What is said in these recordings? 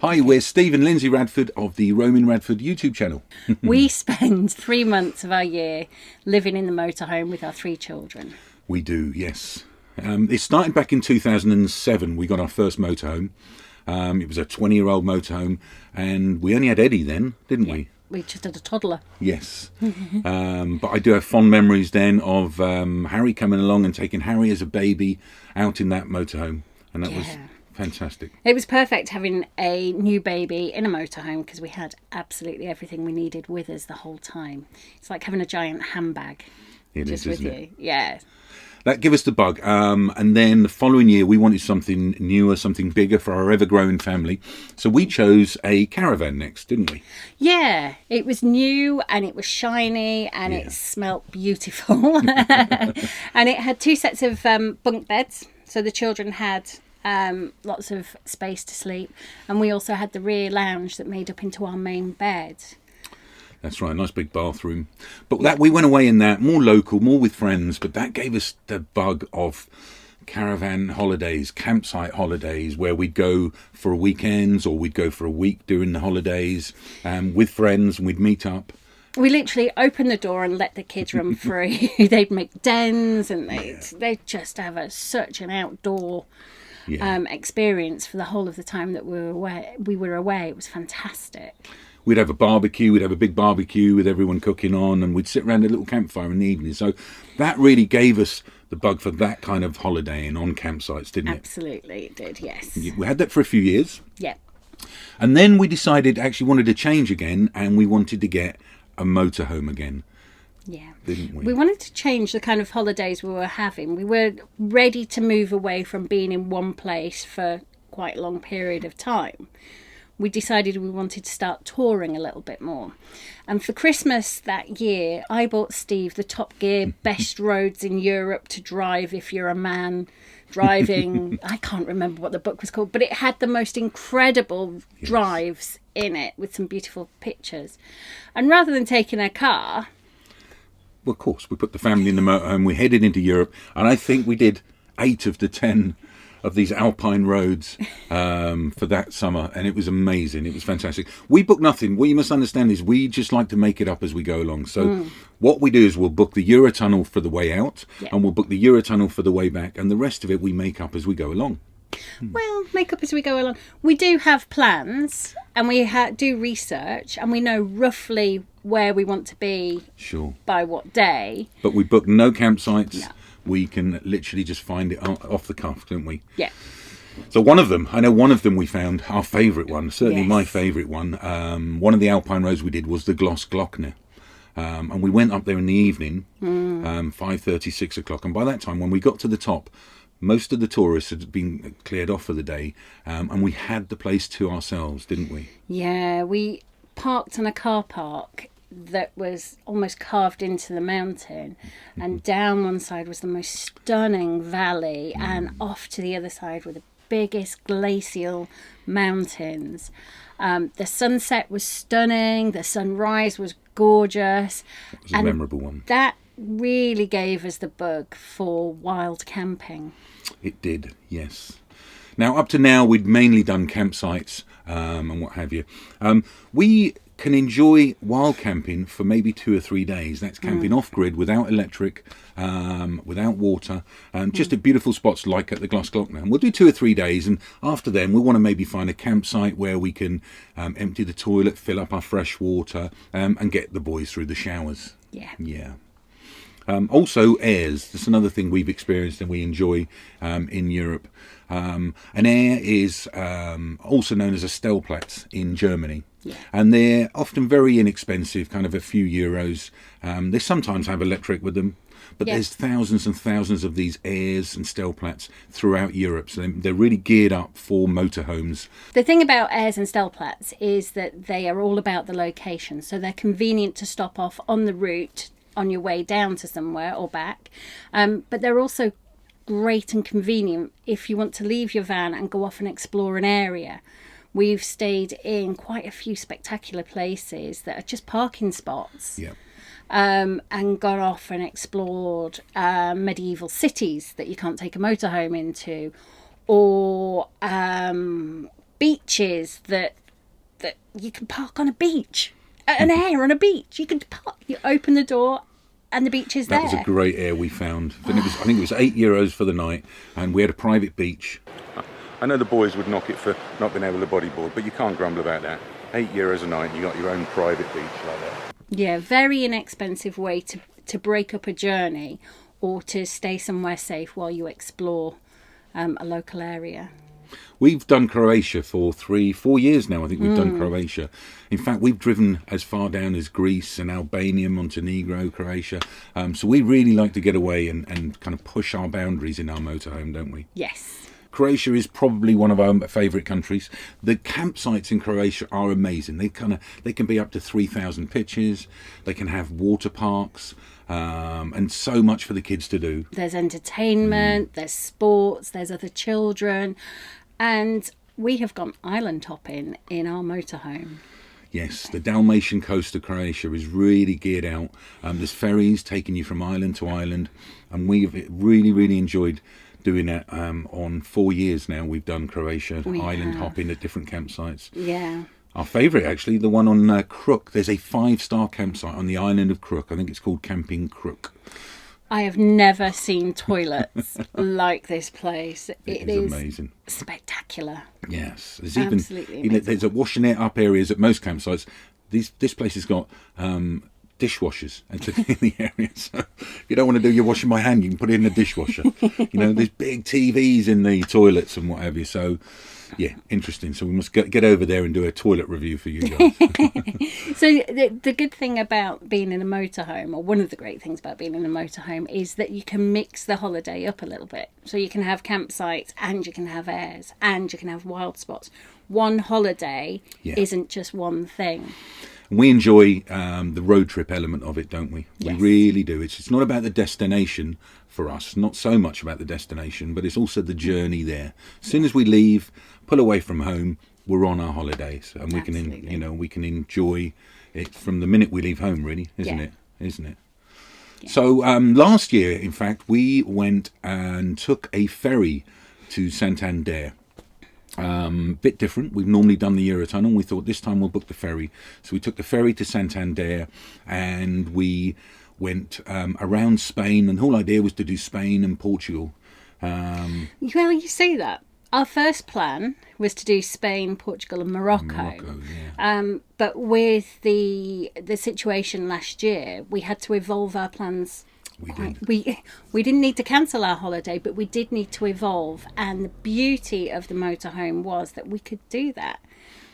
Hi, we're Steve and Lyndsay Radford of the Roaming Radford YouTube channel. We spend 3 months of our year living in the motorhome with our 3 children. We do, yes. It started back in 2007. We got our first motorhome. It was a 20-year-old motorhome, and we only had Eddie then, didn't we? We just had a toddler. Yes. But I do have fond memories then of Harry coming along and taking Harry as a baby out in that motorhome, and that was fantastic. It was perfect having a new baby in a motorhome because we had absolutely everything we needed with us the whole time. It's like having a giant handbag just with you. Yeah. That gave us the bug. And then the following year, we wanted something newer, something bigger for our ever-growing family. So we chose a caravan next, didn't we? Yeah, it was new and it was shiny and it smelt beautiful. And it had 2 sets of bunk beds. So the children had lots of space to sleep. And we also had the rear lounge that made up into our main bed. That's right, nice big bathroom. But that we went away in that, more local, more with friends, but that gave us the bug of caravan holidays, campsite holidays, where we'd go for weekends or we'd go for a week during the holidays with friends, and we'd meet up. We literally opened the door and let the kids run free. They'd make dens and they'd just have such an outdoor experience for the whole of the time that we were away. It was fantastic. We'd have a barbecue, we'd have a big barbecue with everyone cooking on, and we'd sit around a little campfire in the evening. So that really gave us the bug for that kind of holidaying on campsites, didn't it? Absolutely, it did, yes. We had that for a few years. Yeah. And then we decided, actually wanted to change again, and we wanted to get a motorhome again. Yeah. Didn't we? We wanted to change the kind of holidays we were having. We were ready to move away from being in one place for quite a long period of time. We decided we wanted to start touring a little bit more. And for Christmas that year, I bought Steve the Top Gear Best Roads in Europe to Drive If You're a Man Driving. I can't remember what the book was called, but it had the most incredible drives in it with some beautiful pictures. And rather than taking a car... Well, of course, we put the family in the motorhome, we headed into Europe, and I think we did 8 of the 10 of these alpine roads for that summer, and it was amazing. It was fantastic. We book nothing. What you must understand is we just like to make it up as we go along. So what we do is we'll book the Eurotunnel for the way out, and we'll book the Eurotunnel for the way back, and the rest of it we make up as we go along. Well, make up as we go along. We do have plans, and we do research, and we know roughly where we want to be by what day. But we book no campsites. No. We can literally just find it off the cuff, don't we? Yeah. So one of them we found, our favourite one, certainly my favourite one. One of the alpine roads we did was the Glossglockner. And we went up there in the evening, 5:30, 6 o'clock. And by that time, when we got to the top, most of the tourists had been cleared off for the day. And we had the place to ourselves, didn't we? Yeah, we parked in a car park that was almost carved into the mountain, and down one side was the most stunning valley, and off to the other side were the biggest glacial mountains. The sunset was stunning, the sunrise was gorgeous. It was a memorable one. That really gave us the bug for wild camping. It did, yes. Now, up to now, we'd mainly done campsites and what have you. We can enjoy wild camping for maybe 2 or 3 days. That's camping off-grid, without electric, without water, just at beautiful spots like at the Glossglockner. And we'll do 2 or 3 days, and after then we want to maybe find a campsite where we can empty the toilet, fill up our fresh water, and get the boys through the showers. Yeah. Also, airs. That's another thing we've experienced and we enjoy in Europe. An air is also known as a Stellplatz in Germany. Yeah. And they're often very inexpensive, kind of a few euros. They sometimes have electric with them, but there's thousands and thousands of these airs and Stellplatz throughout Europe. So they're really geared up for motorhomes. The thing about airs and Stellplatz is that they are all about the location. So they're convenient to stop off on the route on your way down to somewhere or back. But they're also great and convenient if you want to leave your van and go off and explore an area. We've stayed in quite a few spectacular places that are just parking spots. Yeah. And gone off and explored medieval cities that you can't take a motorhome into, or beaches that you can park on a beach, an air on a beach. You can park, you open the door, and the beach is there. That was a great air we found. I think it was €8 for the night, and we had a private beach. I know the boys would knock it for not being able to bodyboard, but you can't grumble about that. €8 a night, and you got your own private beach like that. Yeah, very inexpensive way to break up a journey or to stay somewhere safe while you explore a local area. We've done Croatia for 3-4 years now. I think we've done Croatia. In fact, we've driven as far down as Greece and Albania, Montenegro, Croatia. So we really like to get away and kind of push our boundaries in our motorhome, don't we? Yes. Croatia is probably one of our favourite countries. The campsites in Croatia are amazing. They can be up to 3,000 pitches. They can have water parks, and so much for the kids to do. There's entertainment, there's sports, there's other children, and we have gone island hopping in our motorhome. Yes, the Dalmatian coast of Croatia is really geared out. There's ferries taking you from island to island, and we've really enjoyed doing that. On 4 years now we've done Croatia, island hopping at different campsites. Yeah. Our favourite, actually, the one on Crook. There's a 5-star campsite on the island of Crook. I think it's called Camping Crook. I have never seen toilets like this place. It is amazing. Spectacular. Yes. There's Absolutely even, there's a washing it up areas at most campsites. This place has got dishwashers in the area. So if you don't want to do your washing by hand, you can put it in the dishwasher. There's big TVs in the toilets and what have you. So, yeah, interesting. So we must get over there and do a toilet review for you guys. So the good thing about being in a motorhome, or one of the great things about being in a motorhome, is that you can mix the holiday up a little bit. So you can have campsites, and you can have airs, and you can have wild spots. One holiday isn't just one thing. We enjoy the road trip element of it, don't we? Yes. We really do. It's not about the destination for us, not so much about the destination, but it's also the journey there. As soon as we leave, pull away from home, we're on our holidays, and we can enjoy it from the minute we leave home, really, isn't it? Yeah. So last year, in fact, we went and took a ferry to Santander. Bit different. We've normally done the Eurotunnel. We thought this time we'll book the ferry. So we took the ferry to Santander, and we went around Spain, and the whole idea was to do Spain and Portugal. Well, you see that. Our first plan was to do Spain, Portugal and Morocco. But with the situation last year, we had to evolve our plans. We didn't need to cancel our holiday, but we did need to evolve. And the beauty of the motorhome was that we could do that.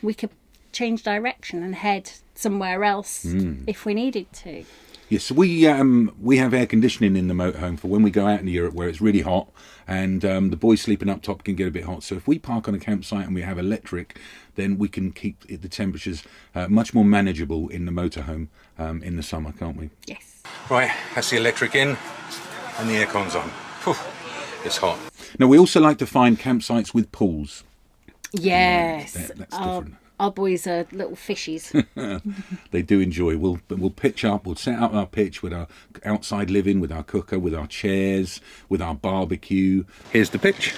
We could change direction and head somewhere else if we needed to. Yes, we have air conditioning in the motorhome for when we go out into Europe where it's really hot, and the boys sleeping up top can get a bit hot. So if we park on a campsite and we have electric, then we can keep the temperatures much more manageable in the motorhome in the summer, can't we? Yes. Right, that's the electric in and the aircon's on. Whew, it's hot. Now, we also like to find campsites with pools. Yes. That's different. Our boys are little fishies. They do enjoy. We'll pitch up. We'll set up our pitch with our outside living, with our cooker, with our chairs, with our barbecue. Here's the pitch.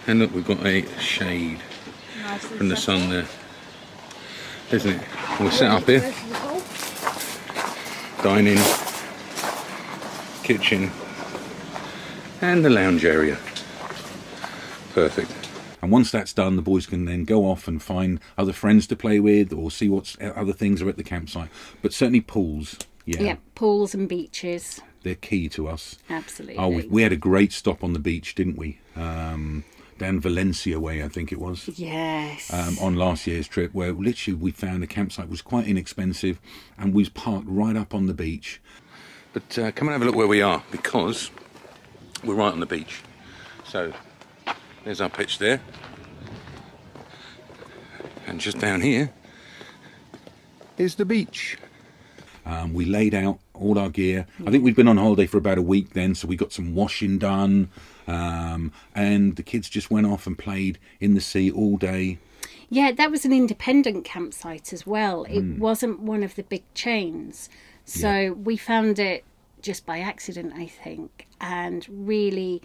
And look, we've got a shade from the sun there. Isn't it? We'll set up here. Dining, kitchen, and the lounge area. Perfect. And once that's done, the boys can then go off and find other friends to play with, or see what other things are at the campsite. But certainly pools. Yeah, pools and beaches. They're key to us. Absolutely. Oh, we had a great stop on the beach, didn't we? Down Valencia way, I think it was. Yes. On last year's trip, where literally we found the campsite was quite inexpensive, and we was parked right up on the beach. But come and have a look where we are, because we're right on the beach. So there's our pitch there, and just down here is the beach. We laid out all our gear. I think we'd been on holiday for about a week then, so we got some washing done, and the kids just went off and played in the sea all day. Yeah, that was an independent campsite as well. It wasn't one of the big chains, so we found it just by accident, I think, and really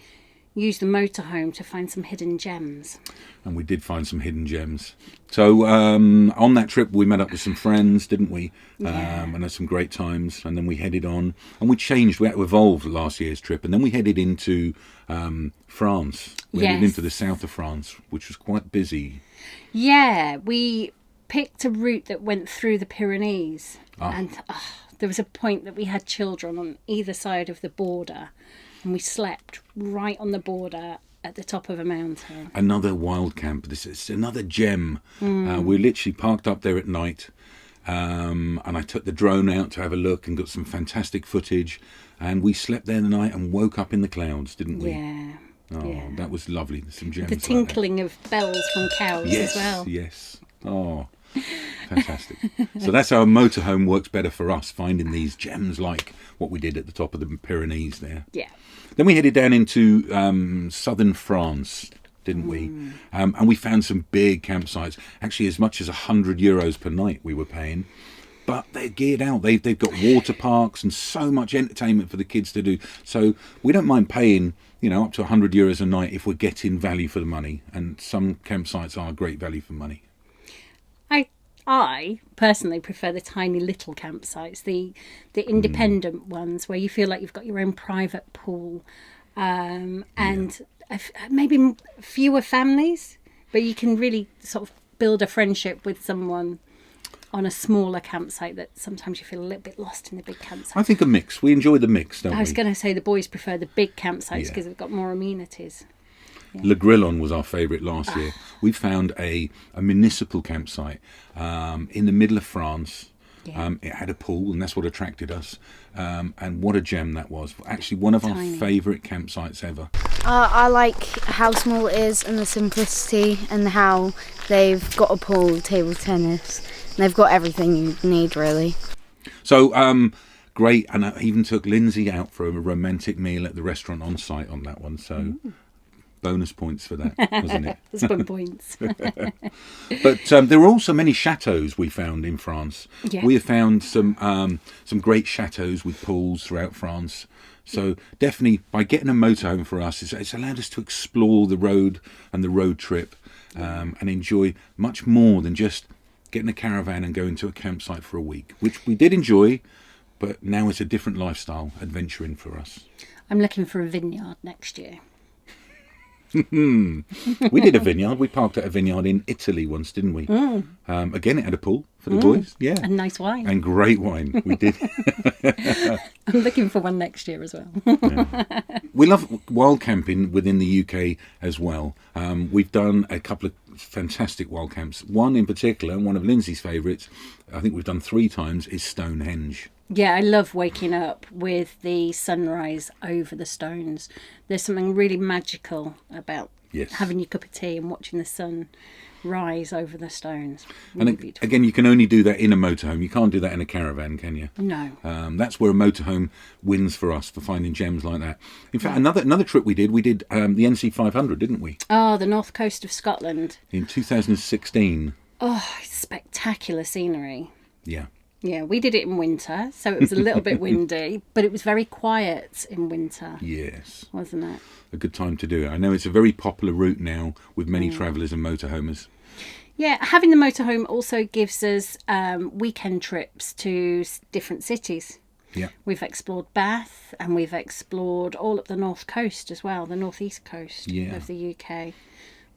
use the motorhome to find some hidden gems. And we did find some hidden gems. So on that trip, we met up with some friends, didn't we? Yeah. And had some great times. And then we headed on, and we changed. We had to evolve last year's trip, and then we headed into France. We headed into the south of France, which was quite busy. Yeah, we picked a route that went through the Pyrenees, and there was a point that we had children on either side of the border, and we slept right on the border at the top of a mountain. Another wild camp. This is another gem. We literally parked up there at night, and I took the drone out to have a look and got some fantastic footage. And we slept there the night and woke up in the clouds, didn't we? Yeah. Oh, yeah. That was lovely. There's some gems. The tinkling of bells from cows as well. Yes. Oh, fantastic. So that's how a motorhome works better for us, finding these gems like what we did at the top of the Pyrenees there. Yeah. Then we headed down into southern France, didn't we? And we found some big campsites. Actually, as much as €100 per night we were paying. But they're geared out. They've got water parks and so much entertainment for the kids to do. So we don't mind paying, up to €100 a night if we're getting value for the money. And some campsites are great value for money. I personally prefer the tiny little campsites, the independent ones where you feel like you've got your own private pool, and maybe fewer families, but you can really sort of build a friendship with someone on a smaller campsite that sometimes you feel a little bit lost in the big campsite. I think a mix. We enjoy the mix, don't we? I was going to say the boys prefer the big campsites because they've got more amenities. Le Grillon was our favourite last year. We found a municipal campsite in the middle of France. It had a pool, and that's what attracted us. And what a gem that was. Actually, one of our favourite campsites ever. I like how small it is and the simplicity, and how they've got a pool, table tennis. And they've got everything you need, really. So, great. And I even took Lyndsay out for a romantic meal at the restaurant on site on that one. So... bonus points for that, wasn't it? That's fun points. But there were also many chateaux we found in France. Yeah. We have found some great chateaux with pools throughout France. So definitely, by getting a motorhome for us, it's allowed us to explore the road and the road trip, and enjoy much more than just getting a caravan and going to a campsite for a week, which we did enjoy, but now it's a different lifestyle adventuring for us. I'm looking for a vineyard next year. We did a vineyard. We parked at a vineyard in Italy once, didn't we? Again, it had a pool for the boys. Yeah, And nice wine. and great wine. We did. I'm looking for one next year as well. We love wild camping within the UK as well. We've done a couple of fantastic wild camps. One in particular, one of Lyndsay's favourites, I think we've done 3 times, is Stonehenge. Yeah, I love waking up with the sunrise over the stones. There's something really magical about having your cup of tea and watching the sun rise over the stones. Really And beautiful. again, you can only do that in a motorhome. You can't do that in a caravan, can you? No. That's where a motorhome wins for us, for finding gems like that. In fact, another trip we did the NC 500, didn't we? Oh, the north coast of Scotland. In 2016. Oh, it's spectacular scenery. Yeah. Yeah, we did it in winter, so it was a little bit windy, but it was very quiet in winter. Yes. Wasn't it? A good time to do it. I know it's a very popular route now with many travellers and motorhomers. Yeah, having the motorhome also gives us weekend trips to different cities. Yeah. We've explored Bath, and we've explored all up the north coast as well, the northeast coast of the UK.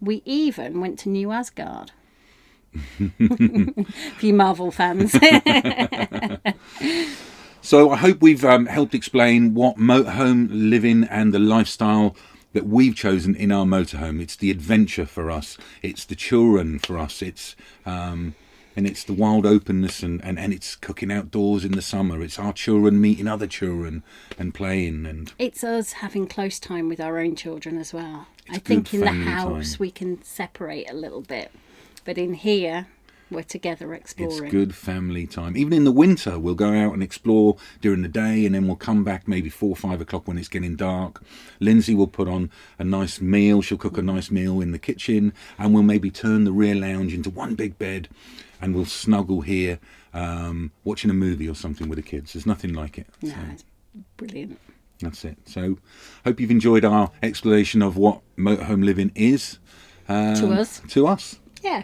We even went to New Asgard. For you Marvel fans. So I hope we've helped explain what motorhome living and the lifestyle that we've chosen in our motorhome. It's the adventure for us. It's the children for us. It's and it's the wild openness and it's cooking outdoors in the summer. It's our children meeting other children and playing. And it's us having close time with our own children as well. It's I think good in the family house time. we can separate a little bit. But in here, we're together exploring. It's good family time. Even in the winter, we'll go out and explore during the day, and then we'll come back maybe 4 or 5 o'clock when it's getting dark. Lyndsay will put on a nice meal. She'll cook a nice meal in the kitchen, and we'll maybe turn the rear lounge into one big bed, and we'll snuggle here, watching a movie or something with the kids. There's nothing like it. No, it's brilliant. That's it. So, hope you've enjoyed our explanation of what motorhome living is To us. To us. Yeah.